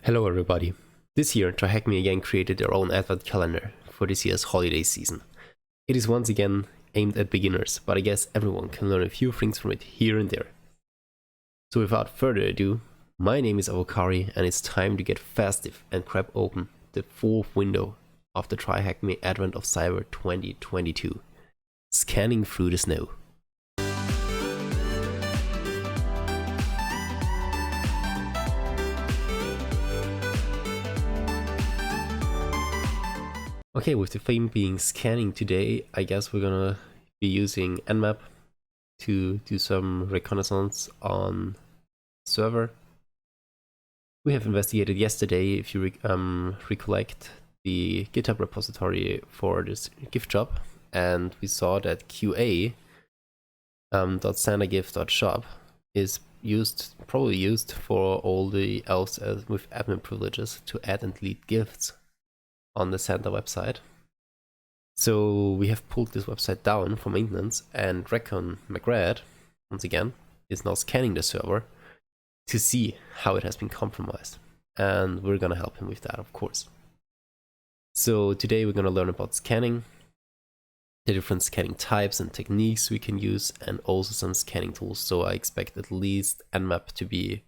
Hello everybody. This year, TryHackMe again created their own advent calendar for this year's holiday season. It is once again aimed at beginners, but I guess everyone can learn a few things from it here and there. So without further ado, my name is Avocari and it's time to get festive and crack open the fourth window of the TryHackMe Advent of Cyber 2022. Scanning through the snow. Okay, with the theme being scanning today, I guess we're gonna be using Nmap to do some reconnaissance on server. We have investigated yesterday, if you recollect, the GitHub repository for this gift shop, and we saw that QA .standardgift.shop is probably used for all the elves with admin privileges to add and delete gifts on the Santa website. So we have pulled this website down for maintenance, and Recon McGrath, once again, is now scanning the server to see how it has been compromised. And we're gonna help him with that, of course. So today we're gonna learn about scanning, the different scanning types and techniques we can use, and also some scanning tools. So I expect at least Nmap to be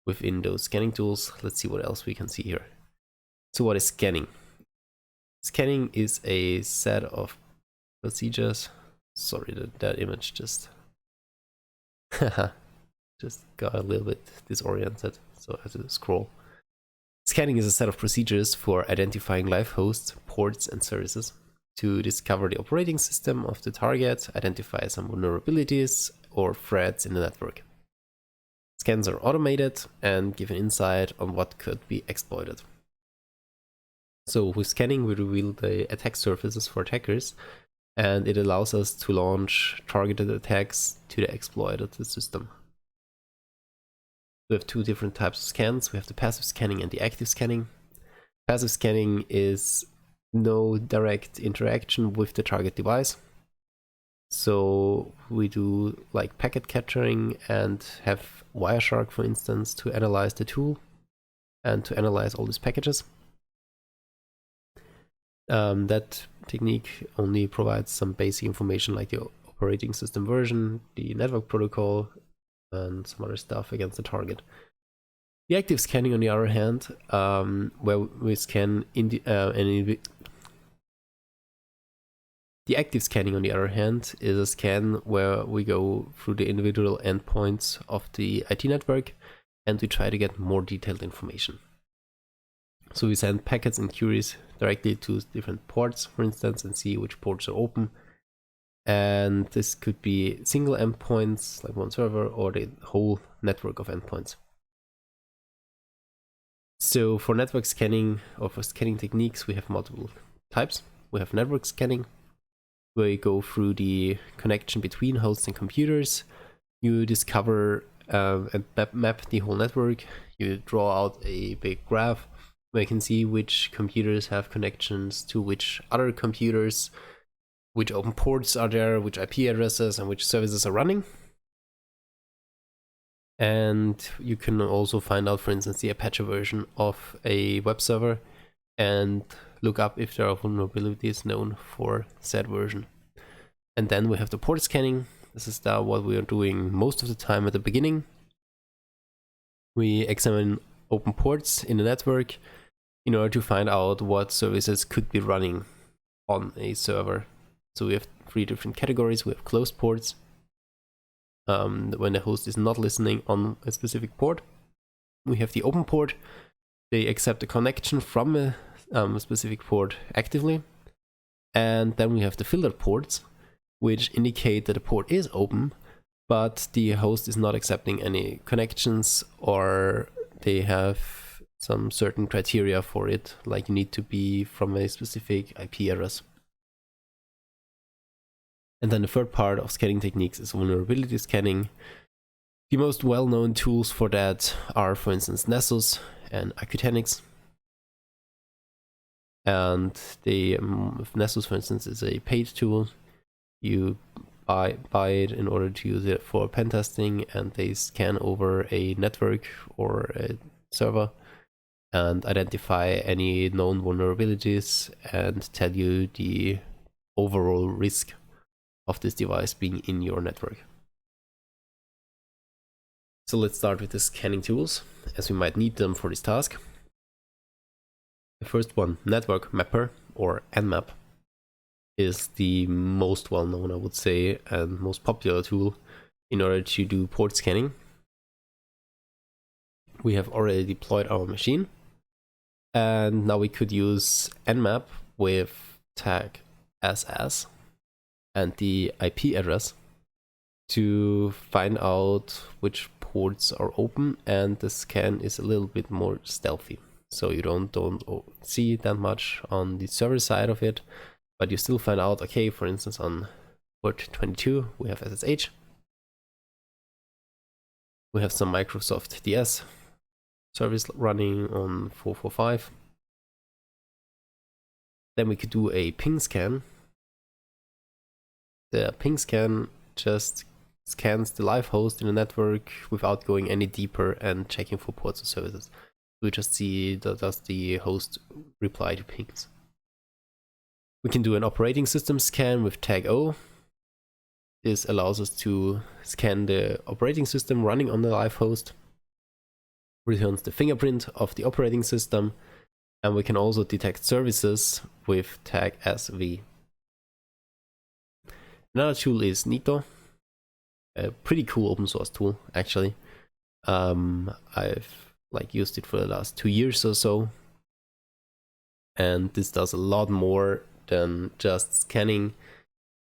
within those scanning tools. Let's see what else we can see here. So what is scanning? Scanning is a set of procedures. Sorry, that image just got a little bit disoriented, so I have to scroll. Scanning is a set of procedures for identifying live hosts, ports, and services to discover the operating system of the target, identify some vulnerabilities or threats in the network. Scans are automated and give an insight on what could be exploited. So with scanning, we reveal the attack surfaces for attackers, and it allows us to launch targeted attacks to the exploited system. We have two different types of scans. We have the passive scanning and the active scanning. Passive scanning is no direct interaction with the target device. So we do like packet capturing and have Wireshark, for instance, to analyze the tool and to analyze all these packages. That technique only provides some basic information like the operating system version, the network protocol, and some other stuff against the target. The active scanning, on the other hand, where we scan the active scanning, on the other hand, is a scan where we go through the individual endpoints of the IT network and we try to get more detailed information. So we send packets and queries directly to different ports, for instance, and see which ports are open. And this could be single endpoints, like one server, or the whole network of endpoints. So for network scanning, or for scanning techniques, we have multiple types. We have network scanning, where you go through the connection between hosts and computers. You discover and map the whole network. You draw out a big graph where you can see which computers have connections to which other computers, which open ports are there, which IP addresses, and which services are running. And you can also find out, for instance, the Apache version of a web server and look up if there are vulnerabilities known for said version. And then we have the port scanning. This is what we are doing most of the time at the beginning. We examine open ports in the network in order to find out what services could be running on a server. So we have three different categories. We have closed ports, when the host is not listening on a specific port. We have the open port. They accept a connection from a specific port actively. And then we have the filtered ports, which indicate that the port is open, but the host is not accepting any connections, or they have some certain criteria for it, like you need to be from a specific IP address. And then the third part of scanning techniques is vulnerability scanning. The most well-known tools for that are, for instance, Nessus and Accutenix. And the Nessus, for instance, is a paid tool. You buy it in order to use it for pen testing, and they scan over a network or a server and identify any known vulnerabilities and tell you the overall risk of this device being in your network. So let's start with the scanning tools, as we might need them for this task. The first one, Network Mapper or Nmap, is the most well-known, I would say, and most popular tool in order to do port scanning. We have already deployed our machine, and now we could use Nmap with tag SS and the IP address to find out which ports are open, and the scan is a little bit more stealthy. So you don't see that much on the server side of it, but you still find out, okay, for instance, on port 22, we have SSH. We have some Microsoft DS service running on 445. Then we could do a ping scan. The ping scan just scans the live host in the network without going any deeper and checking for ports or services. We just see does the host reply to pings. We can do an operating system scan with tag O. This allows us to scan the operating system running on the live host, returns the fingerprint of the operating system, and we can also detect services with tag SV. Another tool is Nito, a pretty cool open source tool actually. I've used it for the last 2 years or so, and this does a lot more than just scanning.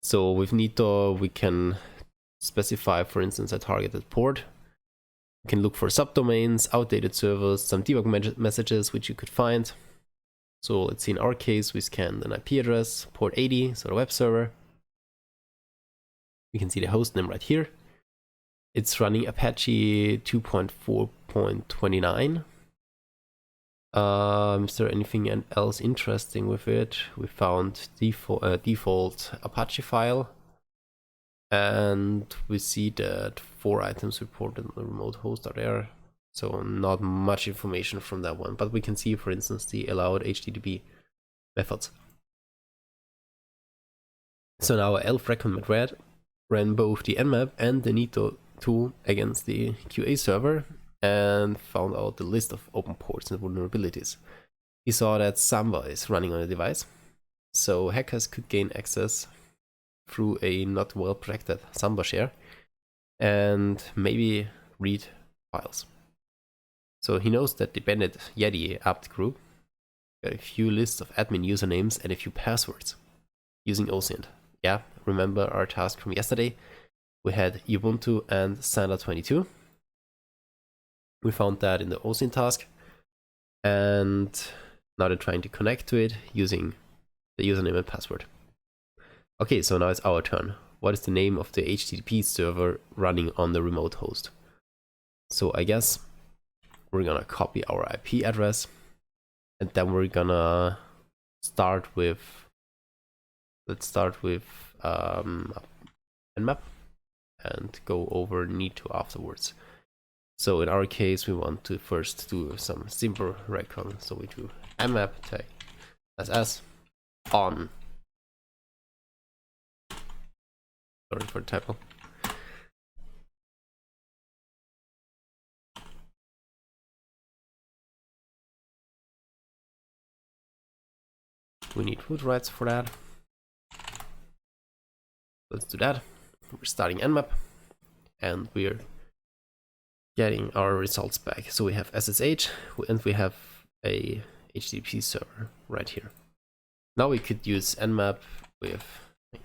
So with Nito we can specify, for instance, a targeted port. We can look for subdomains, outdated servers, some debug messages which you could find. So let's see, in our case we scanned an IP address, port 80, so the web server. We can see the host name right here. It's running Apache 2.4.29. Is there anything else interesting with it? We found default Apache file, and we see that 4 items reported on the remote host are there. So not much information from that one, but we can see, for instance, the allowed HTTP methods. So now ELF recommend ran both the Nmap and the Nito tool against the QA server and found out the list of open ports and vulnerabilities. He saw that Samba is running on the device, so hackers could gain access through a not well protected Samba share and maybe read files. So he knows that the Bandit Yeti apt group got a few lists of admin usernames and a few passwords using OSINT. Yeah, remember our task from yesterday? We had Ubuntu and Standard 22. We found that in the OSINT task, and now they're trying to connect to it using the username and password. Okay, so now it's our turn. What is the name of the HTTP server running on the remote host? So I guess we're gonna copy our IP address, and then we're gonna start with, let's start with Nmap and go over Nito afterwards. So in our case, we want to first do some simple recon. So we do nmap tag ss on. Sorry for the typo. We need root rights for that. Let's do that. We're starting Nmap, and we're getting our results back. So we have SSH, and we have a HTTP server right here. Now we could use Nmap with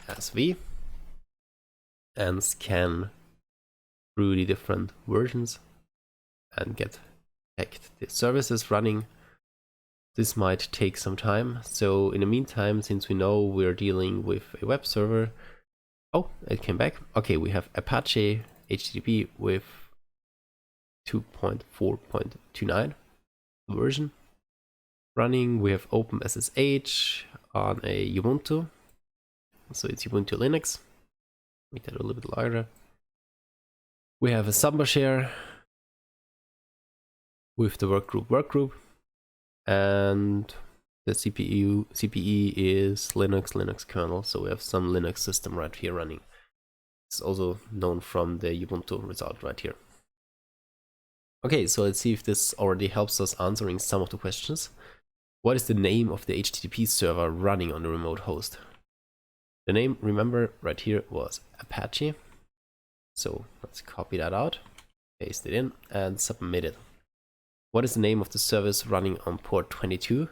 SV and scan through the different versions and detect the services running. This might take some time. So in the meantime, since we know we're dealing with a web server, oh, it came back. Okay, we have Apache HTTP with 2.4.29 version running. We have OpenSSH on a Ubuntu. So it's Ubuntu Linux. Make that a little bit larger. We have a Samba share with the workgroup. and the CPE is Linux kernel, so we have some Linux system right here running. It's also known from the Ubuntu result right here. Okay, so let's see if this already helps us answering some of the questions. What is the name of the HTTP server running on the remote host? The name, remember, right here was Apache. So let's copy that out, paste it in, and submit it. What is the name of the service running on port 22?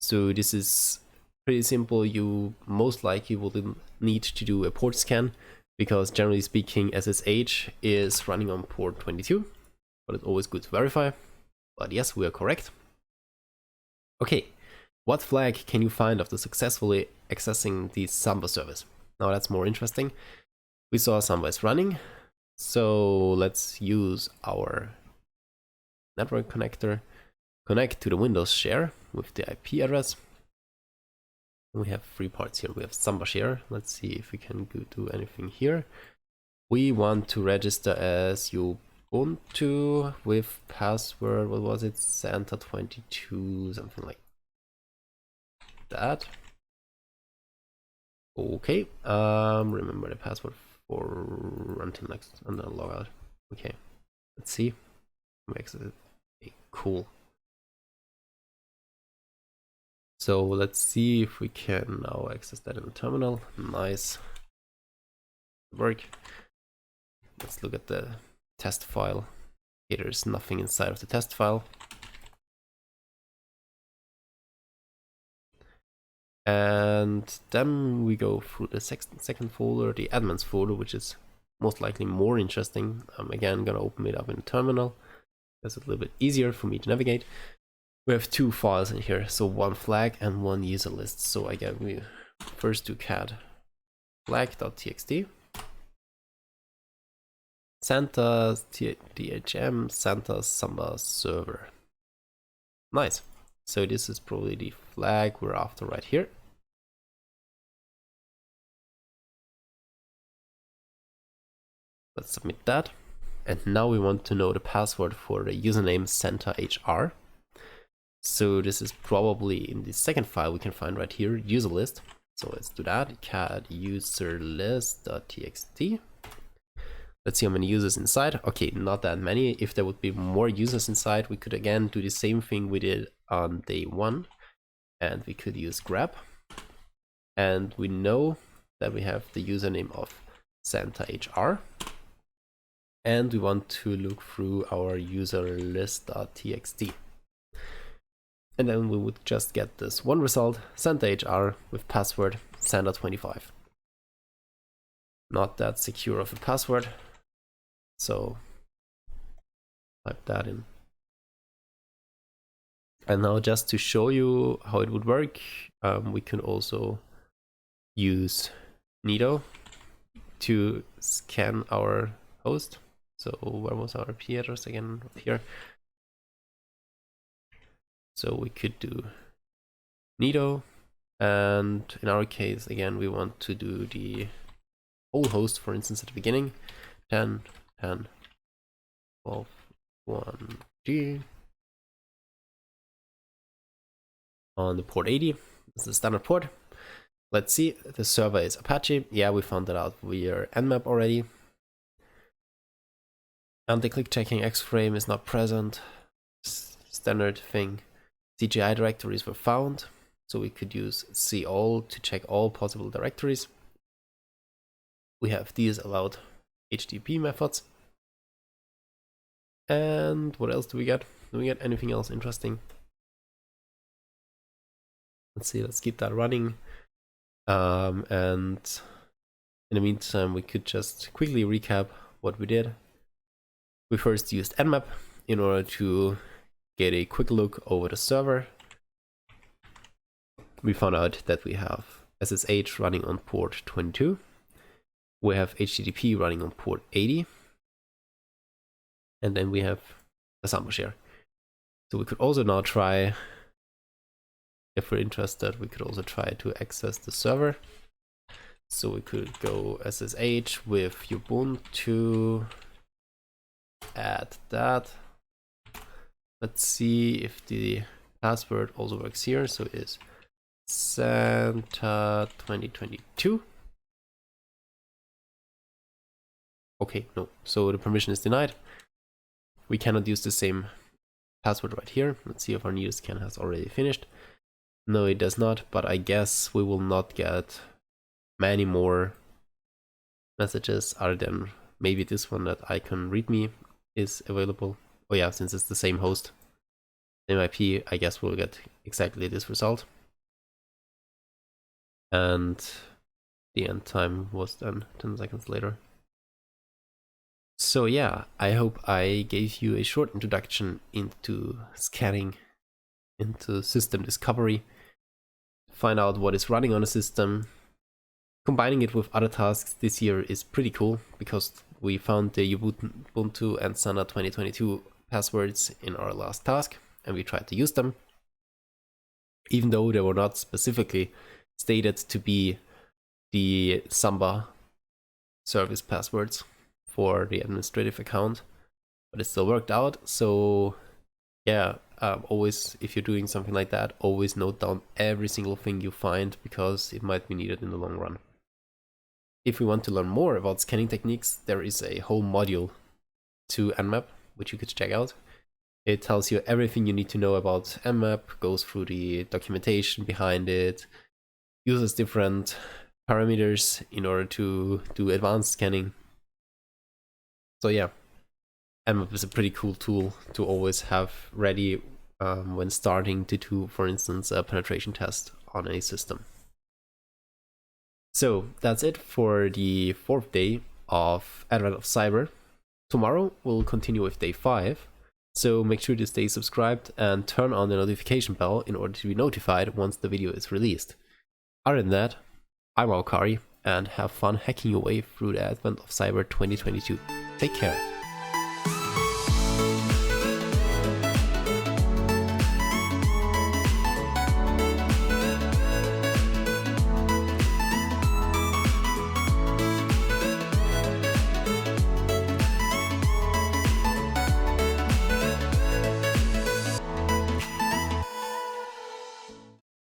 So this is pretty simple. You most likely will need to do a port scan, because generally speaking, SSH is running on port 22, but it's always good to verify. But yes, we are correct. Okay, what flag can you find after successfully accessing the Samba service? Now that's more interesting. We saw Samba is running, so let's use our network connector, connect to the Windows share with the IP address. We have three parts here. We have Samba share. Let's see if we can do anything here. We want to register as Ubuntu with password, what was it, Santa22, something like that. Okay, remember the password for until next and then logout. Okay, let's see. Makes it okay, cool. So let's see if we can now access that in the terminal. Nice work. Let's look at the test file. Okay, there's nothing inside of the test file. And then we go through the second folder, the admins folder, which is most likely more interesting. I'm again gonna open it up in the terminal. That's a little bit easier for me to navigate. We have two files in here, so one flag and one user list. So again, we first do cat flag.txt, Santa DHM Santa Samba server. Nice. So this is probably the flag we're after right here. Let's submit that. And now we want to know the password for the username SantaHR. So this is probably in the second file we can find right here, user list. So let's do that, cat user list.txt. Let's see how many users inside. Okay, not that many. If there would be more users inside, we could again do the same thing we did on day one. And we could use grep. And we know that we have the username of SantaHR. And we want to look through our user list.txt. And then we would just get this one result, SantaHR with password Santa25. Not that secure of a password, so type that in. And now just to show you how it would work, we can also use Nido to scan our host. So where was our IP address again? Up here. So we could do Nido, and in our case, again, we want to do the whole host, for instance, at the beginning, 10, 10, 12, 1, G. On the port 80, this is the standard port. Let's see, the server is Apache. Yeah, we found that out via nmap already. Anti-click checking X-frame is not present. Standard thing. CGI directories were found, so we could use all to check all possible directories. We have these allowed HTTP methods. And what else do we get? Do we get anything else interesting? Let's see, let's keep that running. And in the meantime, we could just quickly recap what we did. We first used nmap in order to get a quick look over the server. We found out that we have SSH running on port 22. We have HTTP running on port 80. And then we have a Samba share. So we could also now try, if we're interested, we could also try to access the server. So we could go SSH with Ubuntu, add that. Let's see if the password also works here, so it is Santa 2022. Okay, no, so the permission is denied. We cannot use the same password right here. Let's see if our new scan has already finished. No, it does not, but I guess we will not get many more messages other than maybe this one that icon readme is available. Oh yeah, since it's the same host, same IP, I guess we'll get exactly this result. And the end time was then 10 seconds later. So yeah, I hope I gave you a short introduction into scanning, into system discovery, find out what is running on a system. Combining it with other tasks this year is pretty cool because we found the Ubuntu and Sana 2022 passwords in our last task and we tried to use them. Even though they were not specifically stated to be the Samba service passwords for the administrative account, but it still worked out. So yeah, always, if you're doing something like that, always note down every single thing you find because it might be needed in the long run. If we want to learn more about scanning techniques, there is a whole module to Nmap, which you could check out. It tells you everything you need to know about Nmap, goes through the documentation behind it, uses different parameters in order to do advanced scanning. So yeah, Nmap is a pretty cool tool to always have ready when starting to do, for instance, a penetration test on a system. So that's it for the 4th day of Advent of Cyber. Tomorrow we'll continue with day 5, so make sure to stay subscribed and turn on the notification bell in order to be notified once the video is released. Other than that, I'm Avocari, and have fun hacking your way through the Advent of Cyber 2022. Take care.